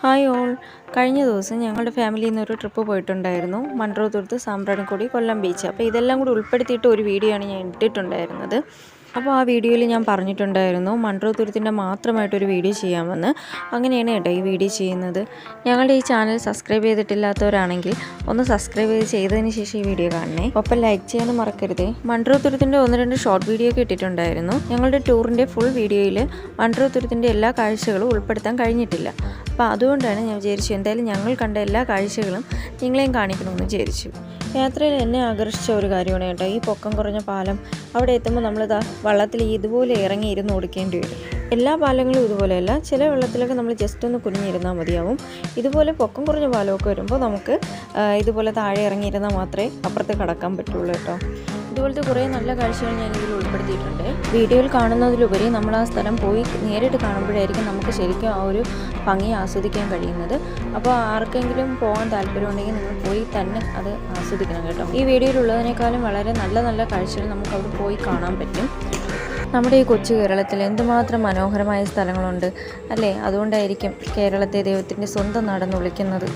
Hi all. കഴിഞ്ഞ ദിവസം ഞങ്ങളുടെ ഫാമിലിയിൽ നിന്നൊരു ട്രിപ്പ് പോയിട്ടുണ്ടായിരുന്നു. മൺട്രോത്തുരുത്ത്, സാമ്പ്രാണിക്കൊടി, കൊല്ലം ബീച്ച്. അപ്പോൾ ഇതെല്ലാം കൂടി ഉൾപ്പെടുത്തിയിട്ട് ഒരു വീഡിയോ ആണ് ഞാൻ ഇട്ടിട്ടുണ്ടായിരുന്നത്. അപ്പോൾ ആ വീഡിയോയിൽ ഞാൻ പറഞ്ഞിട്ടുണ്ടായിരുന്നു മൺട്രോത്തുരുത്തിൻ്റെ മാത്രമായിട്ടൊരു വീഡിയോ ചെയ്യാമെന്ന്. അങ്ങനെയാണ് കേട്ടോ ഈ വീഡിയോ ചെയ്യുന്നത്. ഞങ്ങളുടെ ഈ ചാനൽ സബ്സ്ക്രൈബ് ചെയ്തിട്ടില്ലാത്തവരാണെങ്കിൽ ഒന്ന് സബ്സ്ക്രൈബ് ചെയ്തതിന് ശേഷം ഈ വീഡിയോ കാണണേ. ഒപ്പം ലൈക്ക് ചെയ്യാനും മറക്കരുതേ. മൺട്രോത്തുരുത്തിൻ്റെ 1-2 ഷോർട്ട് വീഡിയോ ഒക്കെ ഇട്ടിട്ടുണ്ടായിരുന്നു. ഞങ്ങളുടെ ടൂറിൻ്റെ ഫുൾ വീഡിയോയിൽ മൺട്രോത്തുരുത്തിൻ്റെ എല്ലാ കാഴ്ചകളും ഉൾപ്പെടുത്താൻ കഴിഞ്ഞിട്ടില്ല. അപ്പോൾ അതുകൊണ്ടാണ് ഞാൻ വിചാരിച്ചു എന്തായാലും ഞങ്ങൾ കണ്ട എല്ലാ കാഴ്ചകളും നിങ്ങളെയും കാണിക്കണമെന്ന് വിചാരിച്ചു. യാത്രയിൽ എന്നെ ആകർഷിച്ച ഒരു കാര്യമാണ് കേട്ടോ ഈ പൊക്കം കുറഞ്ഞ പാലം. അവിടെ എത്തുമ്പോൾ നമ്മളിതാ വള്ളത്തിൽ ഇതുപോലെ ഇറങ്ങി ഇരുന്ന് ഓടിക്കേണ്ടി വരും. എല്ലാ പാലങ്ങളും ഇതുപോലെയല്ല, ചില വെള്ളത്തിലൊക്കെ നമ്മൾ ജസ്റ്റ് ഒന്ന് കുനിഞ്ഞിരുന്നാൽ മതിയാവും. ഇതുപോലെ പൊക്കം കുറഞ്ഞ പാലമൊക്കെ വരുമ്പോൾ നമുക്ക് ഇതുപോലെ താഴെ ഇറങ്ങിയിരുന്നാൽ മാത്രമേ അപ്പുറത്ത് കടക്കാൻ പറ്റുള്ളൂ കേട്ടോ. ഇതുപോലത്തെ കുറേ നല്ല കാഴ്ചകൾ ഞാൻ ഇതിൽ ഉൾപ്പെടുത്തിയിട്ടുണ്ട്. വീഡിയോയിൽ കാണുന്നതിലുപരി നമ്മൾ ആ സ്ഥലം പോയി നേരിട്ട് കാണുമ്പോഴായിരിക്കും നമുക്ക് ശരിക്കും ആ ഒരു ഭംഗി ആസ്വദിക്കാൻ കഴിയുന്നത്. അപ്പോൾ ആർക്കെങ്കിലും പോകാൻ താല്പര്യമുണ്ടെങ്കിൽ നിങ്ങൾ പോയി തന്നെ അത് ആസ്വദിക്കണം കേട്ടോ. ഈ വീഡിയോയിലുള്ളതിനേക്കാളും വളരെ നല്ല നല്ല കാഴ്ചകൾ നമുക്ക് അവിടെ പോയി കാണാൻ പറ്റും. നമ്മുടെ ഈ കൊച്ചു കേരളത്തിൽ എന്തുമാത്രം മനോഹരമായ സ്ഥലങ്ങളുണ്ട് അല്ലേ? അതുകൊണ്ടായിരിക്കും കേരളത്തെ ദൈവത്തിൻ്റെ സ്വന്തം നാടെന്ന് വിളിക്കുന്നത്.